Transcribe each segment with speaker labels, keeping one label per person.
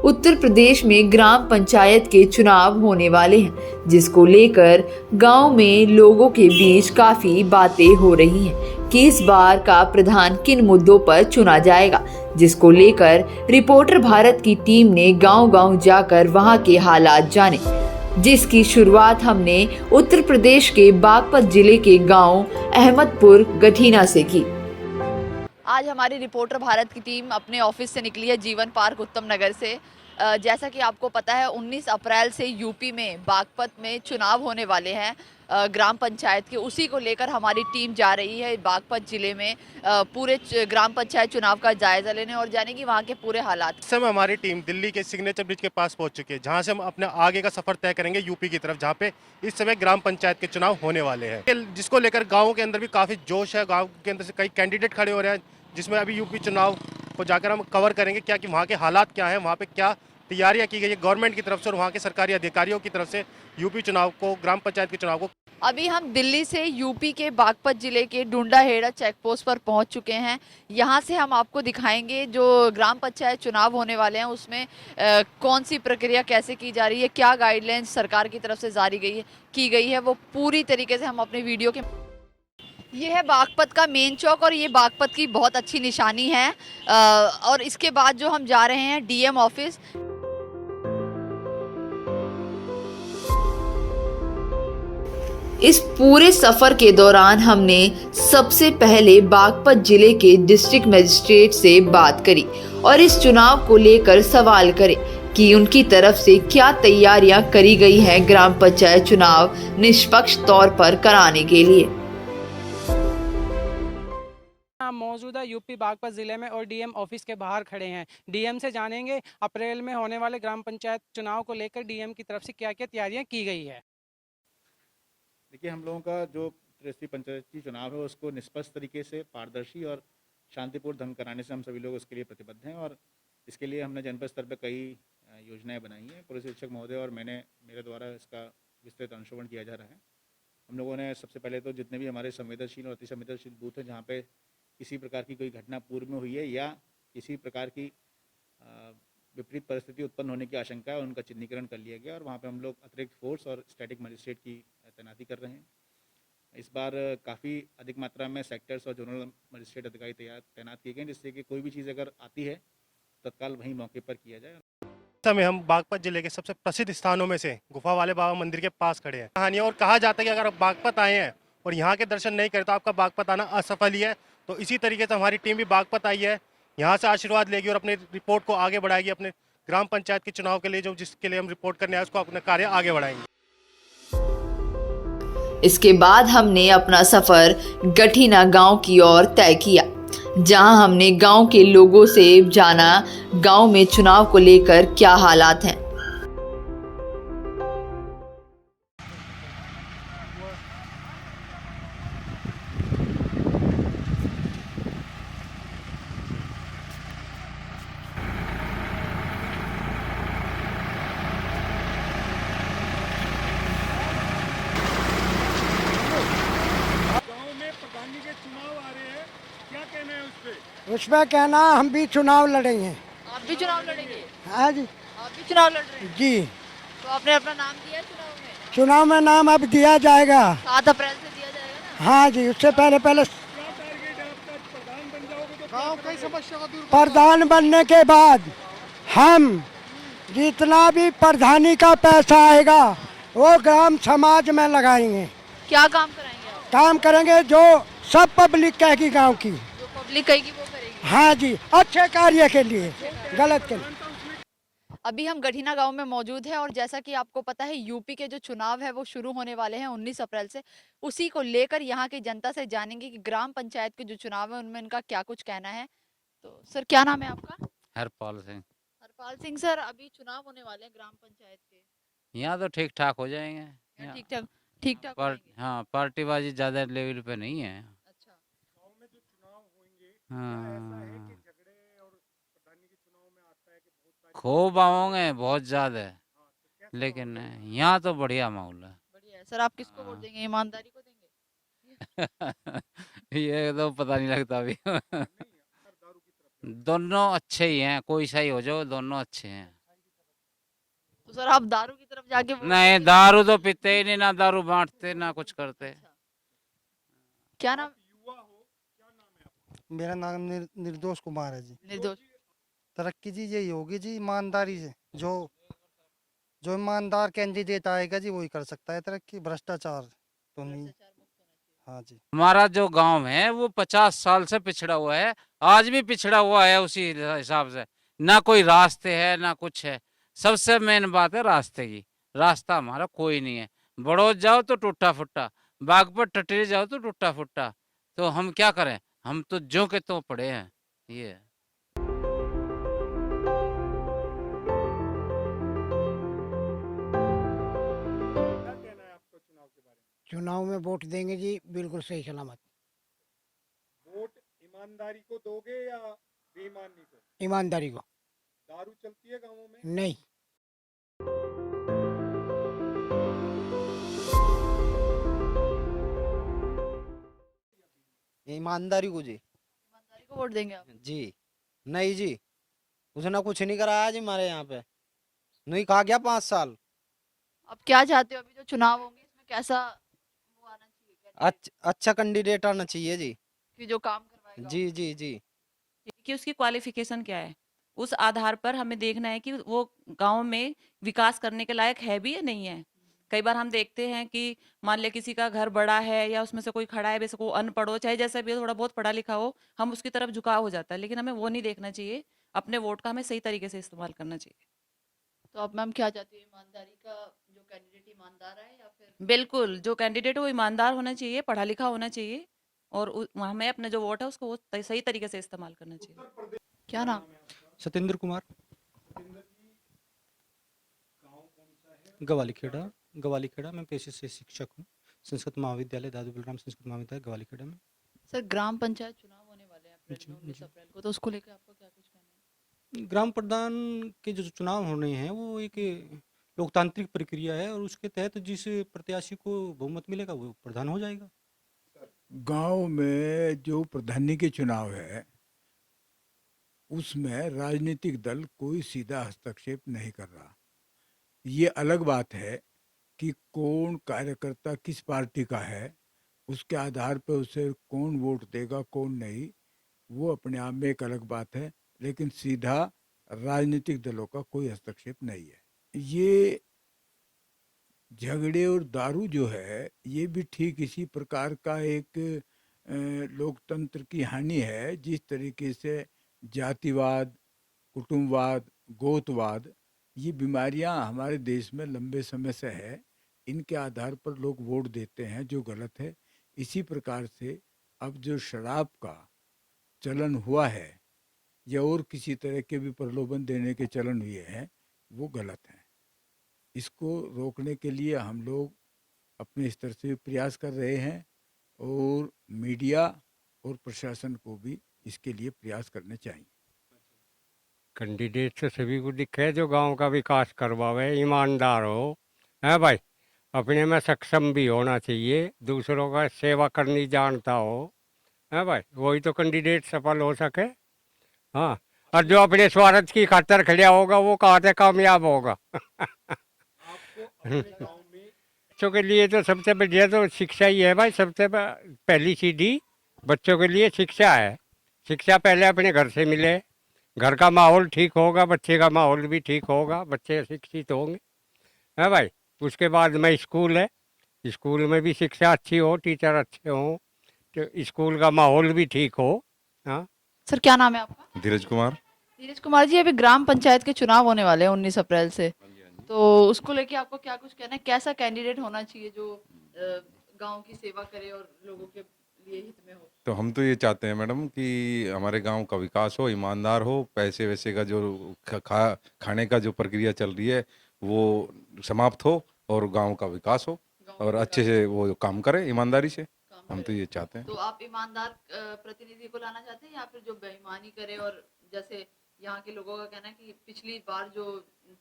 Speaker 1: उत्तर प्रदेश में ग्राम पंचायत के चुनाव होने वाले हैं, जिसको लेकर गांव में लोगों के बीच काफी बातें हो रही हैं कि इस बार का प्रधान किन मुद्दों पर चुना जाएगा, जिसको लेकर रिपोर्टर भारत की टीम ने गांव-गांव जाकर वहां के हालात जाने, जिसकी शुरुआत हमने उत्तर प्रदेश के बागपत जिले के गांव अहमदपुर गठीना से की। आज हमारी रिपोर्टर भारत की टीम अपने ऑफिस से निकली है जीवन पार्क उत्तम नगर से। जैसा कि आपको पता है 19 अप्रैल से यूपी में बागपत में चुनाव होने वाले हैं ग्राम पंचायत के, उसी को लेकर हमारी टीम जा रही है बागपत जिले में पूरे ग्राम पंचायत चुनाव का जायजा लेने और जानेगी वहाँ के पूरे हालात।
Speaker 2: इस समय हमारी टीम दिल्ली के सिग्नेचर ब्रिज के पास पहुंच चुकी है, जहां से हम अपने आगे का सफर तय करेंगे यूपी की तरफ, जहां पे इस समय ग्राम पंचायत के चुनाव होने वाले हैं, जिसको लेकर गाँव के अंदर भी काफी जोश है। गाँव के अंदर से कई कैंडिडेट खड़े हो रहे हैं, जिसमें अभी यूपी चुनाव को जाकर हम कवर करेंगे क्या कि वहाँ के हालात क्या है, वहाँ पे क्या तैयारियां की गई है गवर्नमेंट की तरफ से और वहाँ के सरकारी अधिकारियों की तरफ से यूपी चुनाव को, ग्राम पंचायत के चुनाव को।
Speaker 1: अभी हम दिल्ली से यूपी के बागपत जिले के डुंडाहेड़ा चेक पोस्ट पर पहुंच चुके हैं। यहां से हम आपको दिखाएंगे जो ग्राम पंचायत चुनाव होने वाले हैं उसमें कौन सी प्रक्रिया कैसे की जा रही है, क्या गाइडलाइंस सरकार की तरफ से जारी की गई है, वो पूरी तरीके से हम अपने वीडियो के। ये है बागपत का मेन चौक और ये बागपत की बहुत अच्छी निशानी है और इसके बाद जो हम जा रहे हैं डीएम ऑफिस। इस पूरे सफर के दौरान हमने सबसे पहले बागपत जिले के डिस्ट्रिक्ट मजिस्ट्रेट से बात करी और इस चुनाव को लेकर सवाल करे कि उनकी तरफ से क्या तैयारियां करी गई हैं ग्राम पंचायत चुनाव निष्पक्ष तौर पर कराने के लिए।
Speaker 3: मौजूदा यूपी बागपत जिले में और डीएम ऑफिस के बाहर खड़े हैं। डीएम से जानेंगे अप्रैल में होने वाले ग्राम पंचायत चुनाव को लेकर डीएम की तरफ से क्या क्या तैयारियां की गई है।
Speaker 4: देखिए, हम लोगों का जो त्रिस्तरीय पंचायती चुनाव है उसको निष्पक्ष तरीके से, पारदर्शी और शांतिपूर्ण ढंग कराने से हम सभी लोग उसके लिए प्रतिबद्ध हैं और इसके लिए हमने जनपद स्तर पर कई योजनाएं बनाई हैं। पुलिस अधीक्षक महोदय और मेरे द्वारा इसका विस्तृत अनुश्रवण किया जा रहा है। हम लोगों ने सबसे पहले तो जितने भी हमारे संवेदनशील और अति संवेदनशील बूथ हैं जहाँ पे किसी प्रकार की कोई घटना पूर्व में हुई है या किसी प्रकार की विपरीत परिस्थिति उत्पन्न होने की आशंका है, उनका चिन्हीकरण कर लिया गया और वहाँ पे हम लोग अतिरिक्त फोर्स और स्टैटिक मजिस्ट्रेट की तैनाती कर रहे हैं। इस बार काफ़ी अधिक मात्रा में सेक्टर्स और जोनल मजिस्ट्रेट अधिकारी तैनात किए गए, जिससे कि कोई भी चीज़ अगर आती है तत्काल वहीं मौके पर किया जाए।
Speaker 2: इस समय हम बागपत जिले के सबसे प्रसिद्ध स्थानों में से गुफा वाले बाबा मंदिर के पास खड़े हैं। कहानियाँ और कहा जाता है कि अगर आप बागपत आए हैं और यहाँ के दर्शन नहीं करें तो आपका बागपत आना असफल ही है। तो इसी तरीके से हमारी टीम भी बागपत आई है, यहाँ से आशीर्वाद लेगी और अपनी रिपोर्ट को आगे बढ़ाएगी अपने ग्राम पंचायत के चुनाव के लिए, जो जिसके लिए हम रिपोर्ट करने आए उसको अपना कार्य आगे बढ़ाएंगे।
Speaker 1: इसके बाद हमने अपना सफर गठीना गांव की ओर तय किया, जहां हमने गांव के लोगों से जाना गांव में चुनाव को लेकर क्या हालात हैं।
Speaker 5: उसमें कहना हम भी चुनाव लड़ेंगे।
Speaker 1: आप भी चुनाव लड़ेंगे?
Speaker 5: हाँ जी।
Speaker 1: आप भी चुनाव लड़ रहे हैं?
Speaker 5: जी।
Speaker 1: तो आपने अपना नाम दिया है चुनाव में?
Speaker 5: चुनाव में नाम अब दिया जाएगा।
Speaker 1: 7 अप्रैल से दिया जाएगा ना?
Speaker 5: हाँ जी, उससे पहले प्रधान बनने के बाद हम जितना भी प्रधानी का पैसा आएगा वो ग्राम समाज में लगाएंगे।
Speaker 1: क्या काम कराएंगे आप?
Speaker 5: काम करेंगे जो सब पब्लिक कहेगी गांव की।
Speaker 1: जो पब्लिक कहेगी वो करेगी?
Speaker 5: हाँ जी, अच्छे कार्य के लिए, गलत के लिए।
Speaker 1: अभी हम गठीना गांव में मौजूद हैं और जैसा कि आपको पता है यूपी के जो चुनाव है वो शुरू होने वाले हैं 19 अप्रैल से। उसी को लेकर यहाँ की जनता से जानेंगे कि ग्राम पंचायत के जो चुनाव है उनमें इनका क्या कुछ कहना है। तो सर, क्या नाम है आपका?
Speaker 6: हरपाल सिंह।
Speaker 1: हरपाल सिंह सर, अभी चुनाव होने वाले हैं ग्राम पंचायत के।
Speaker 6: यहाँ तो ठीक ठाक हो जाएंगे।
Speaker 1: ठीक ठाक
Speaker 6: हाँ, पार्टीबाजी ज्यादा लेवल पे नहीं है।
Speaker 1: अच्छा।
Speaker 4: गाँव में जो चुनाव होंगे
Speaker 6: हाँ,
Speaker 4: झगड़े और प्रधानी के चुनाव में आता है कि बहुत
Speaker 6: खूब आओगे बहुत ज्यादा, लेकिन यहाँ तो बढ़िया माहौल है।
Speaker 1: बढ़िया है सर। आप किसको वोट देंगे? ईमानदारी को देंगे?
Speaker 6: ये तो पता नहीं लगता अभी। दोनों अच्छे ही हैं, कोई सही हो जाओ, दोनों अच्छे हैं।
Speaker 1: तो सर आप दारू की तरफ जाके वोट
Speaker 6: नहीं,
Speaker 1: देंगे?
Speaker 6: दारू तो पीते ही नहीं, ना दारू बांटते ना कुछ करते।
Speaker 1: क्या नाम?
Speaker 7: मेरा नाम निर्दोष कुमार है जी।
Speaker 1: निर्दोष।
Speaker 7: तरक्की जी यही होगी जी, ईमानदारी से। जो जो ईमानदार कैंडिडेट आएगा जी वही कर सकता है तरक्की, भ्रष्टाचार तो नहीं। हाँ जी।
Speaker 6: हमारा जो गांव है वो 50 साल से पिछड़ा हुआ है, आज भी पिछड़ा हुआ है उसी हिसाब से। ना कोई रास्ते है ना कुछ है। सबसे मेन बात है रास्ते की। रास्ता हमारा कोई नहीं है। बड़ौद जाओ तो टूटा फुट्टा, बागपत टटरी जाओ तो टूटा फुट्टा। तो हम क्या करें, हम तो ज्यों के त्यों पड़े हैं। ये है।
Speaker 4: क्या कहना है आपको चुनाव के बारे में?
Speaker 5: चुनाव में वोट देंगे जी, बिल्कुल सही सलामत।
Speaker 4: वोट ईमानदारी को दोगे या बेईमानी को?
Speaker 5: ईमानदारी को।
Speaker 4: दारू चलती है गाँवों में?
Speaker 5: नहीं।
Speaker 8: ईमानदारी को जी।
Speaker 1: ईमानदारी को वोट देंगे आप?
Speaker 8: जी नहीं जी, उसने कुछ नहीं कराया जी हमारे यहाँ पे। नहीं खा गया 5 साल।
Speaker 1: आप क्या चाहते हो अभी जो चुनाव होंगे इसमें कैसा वो आना चाहिए candidate
Speaker 8: अच्छा कैंडिडेट आना चाहिए जी।
Speaker 1: कि जो काम करवाएगा?
Speaker 8: जी जी जी।
Speaker 9: कि उसकी क्वालिफिकेशन क्या है, उस आधार पर हमें देखना है कि वो गांव में विकास करने के लायक है भी या नहीं है। कई बार हम देखते हैं कि मान ले किसी का घर बड़ा है या उसमें से कोई खड़ा है, वैसे को अनपढ़ हो चाहे जैसा भी हो, थोड़ा बहुत पढ़ा लिखा हो, हम उसकी तरफ झुकाव हो जाता है। लेकिन हमें वो नहीं देखना चाहिए, अपने वोट का हमें सही तरीके से इस्तेमाल करना चाहिए।
Speaker 1: तो अब मैम क्या चाहती है, ईमानदारी का जो कैंडिडेट ईमानदार है या फिर?
Speaker 9: बिल्कुल, जो कैंडिडेट है वो ईमानदार होना चाहिए, पढ़ा लिखा होना चाहिए, और हमें अपना जो वोट है उसको वो सही तरीके से इस्तेमाल करना चाहिए।
Speaker 1: क्या नाम?
Speaker 10: सत्येंद्र कुमार, गवालीखेड़ा। गवालीखेड़ा में पेशे से शिक्षक हूँ। संस्कृत महाविद्यालय, दादू बलराम संस्कृत महाविद्यालय गवालीखेड़ा में।
Speaker 1: सर ग्राम पंचायत चुनाव होने वाले हैं अप्रैल में,
Speaker 10: जी,
Speaker 1: 19 अप्रैल को, तो उसको लेकर आपका क्या कुछ कहना है?
Speaker 10: ग्राम प्रधान के जो चुनाव होने हैं वो एक लोकतांत्रिक प्रक्रिया है और उसके तहत जिस प्रत्याशी को बहुमत मिलेगा वो प्रधान हो जाएगा।
Speaker 11: गांव में जो प्रधानी के चुनाव है उसमें राजनीतिक दल कोई सीधा हस्तक्षेप नहीं कर रहा। ये अलग बात है कि कौन कार्यकर्ता किस पार्टी का है, उसके आधार पर उसे कौन वोट देगा कौन नहीं, वो अपने आप में एक अलग बात है। लेकिन सीधा राजनीतिक दलों का कोई हस्तक्षेप नहीं है। ये झगड़े और दारू जो है ये भी ठीक इसी प्रकार का एक लोकतंत्र की हानि है। जिस तरीके से जातिवाद, कुटुंबवाद, गोतवाद, ये बीमारियां हमारे देश में लंबे समय से है, इनके आधार पर लोग वोट देते हैं जो गलत है। इसी प्रकार से अब जो शराब का चलन हुआ है या और किसी तरह के भी प्रलोभन देने के चलन हुए हैं वो गलत है। इसको रोकने के लिए हम लोग अपने स्तर से प्रयास कर रहे हैं और मीडिया और प्रशासन को भी इसके लिए प्रयास करने चाहिए।
Speaker 12: कैंडिडेट से सभी को दिखे जो गांव का विकास करवावे, ईमानदार हो, है भाई, अपने में सक्षम भी होना चाहिए, दूसरों का सेवा करनी जानता हो, है भाई, वही तो कैंडिडेट सफल हो सके। हाँ, और जो अपने स्वार्थ की खातिर खड़ा होगा वो कहाँ से कामयाब होगा। बच्चों के लिए तो सबसे बढ़िया तो शिक्षा ही है भाई। सबसे पहली सीधी बच्चों के लिए शिक्षा है। शिक्षा पहले अपने घर से मिले, घर का माहौल ठीक होगा, बच्चे का माहौल भी ठीक होगा, बच्चे शिक्षित होंगे, है भाई। उसके बाद में स्कूल है, स्कूल में भी शिक्षा अच्छी हो, टीचर अच्छे हों, तो स्कूल का माहौल भी ठीक हो। हाँ
Speaker 1: सर क्या नाम है आपका?
Speaker 13: धीरज कुमार।
Speaker 1: धीरज कुमार जी, अभी ग्राम पंचायत के चुनाव होने वाले हैं 19 अप्रैल से, तो उसको लेके आपको क्या कुछ कहना है? कैसा कैंडिडेट होना चाहिए जो गांव की सेवा करे और लोगों के लिए हित में हो?
Speaker 13: तो हम तो ये चाहते हैं मैडम कि हमारे गांव का विकास हो, ईमानदार हो, पैसे वैसे का जो खाने का जो प्रक्रिया चल रही है वो समाप्त हो और गांव का विकास हो और अच्छे से वो काम करे ईमानदारी से। हम तो ये चाहते हैं।
Speaker 1: तो आप ईमानदार प्रतिनिधि को लाना चाहते हैं या फिर जो बेईमानी करे? और जैसे यहाँ के लोगों का कहना है कि पिछली बार जो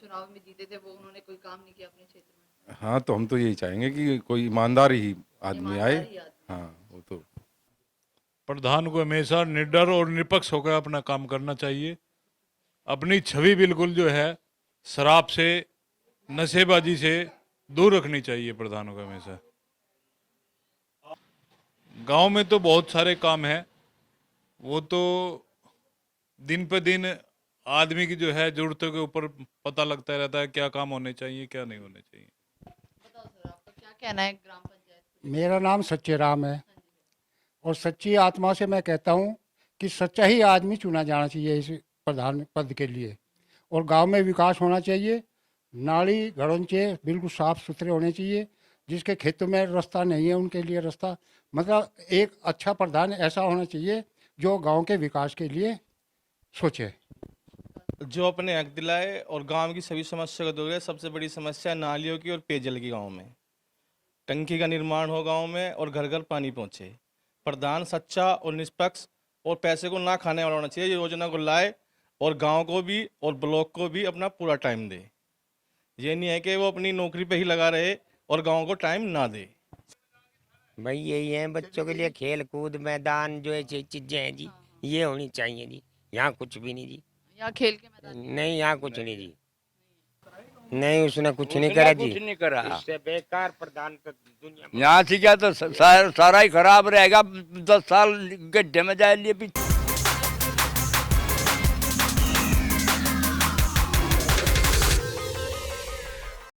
Speaker 1: चुनाव में जीते थे वो उन्होंने कोई काम नहीं किया अपने क्षेत्र में।
Speaker 13: हाँ, तो हम तो यही चाहेंगे कि कोई ईमानदार ही आदमी आए। हाँ, वो तो
Speaker 14: प्रधान को हमेशा निडर और निष्पक्ष होकर अपना काम करना चाहिए। अपनी छवि बिल्कुल जो है शराब से नशेबाजी से दूर रखनी चाहिए प्रधानों को हमेशा। गांव में तो बहुत सारे काम हैं, वो तो दिन पे दिन आदमी की जो है जरूरतों के ऊपर पता लगता रहता है, क्या काम होने चाहिए क्या नहीं होने चाहिए।
Speaker 1: क्या कहना है ग्राम पंचायत?
Speaker 5: मेरा नाम सच्चे राम है और सच्ची आत्मा से मैं कहता हूँ कि सच्चा ही आदमी चुना जाना चाहिए इस प्रधान पद के लिए। और गांव में विकास होना चाहिए, नाली घड़ोंचे बिल्कुल साफ सुथरे होने चाहिए, जिसके खेतों में रास्ता नहीं है उनके लिए रास्ता, मतलब एक अच्छा प्रधान ऐसा होना चाहिए जो गांव के विकास के लिए सोचे,
Speaker 15: जो अपने हक दिलाए और गांव की सभी समस्या को दूर करे। सबसे बड़ी समस्या नालियों की और पेयजल की गांव में। टंकी का निर्माण हो गांव में और घर घर पानी पहुंचे। प्रधान सच्चा और निष्पक्ष और पैसे को ना खाने वाला होना चाहिए। ये योजना को लाए और गांव को भी और ब्लॉक को भी अपना पूरा टाइम दे। ये नहीं है कि वो अपनी नौकरी पे ही लगा रहे और गांव को टाइम ना दे।
Speaker 8: भाई यही है, बच्चों के लिए खेल कूद मैदान जो है चीजें हैं जी, ये होनी चाहिए जी। यहाँ कुछ भी नहीं जी,
Speaker 1: यहाँ खेल के मैदान
Speaker 8: नहीं यहाँ कुछ नहीं जी, नहीं उसने कुछ नहीं करा जी,
Speaker 12: कुछ नहीं करा।
Speaker 8: इससे बेकार प्रधान तो दुनिया में।
Speaker 12: यहाँ से क्या तो सारा ही खराब रहेगा, 10 साल गड्ढे में जाए लिए पीछे।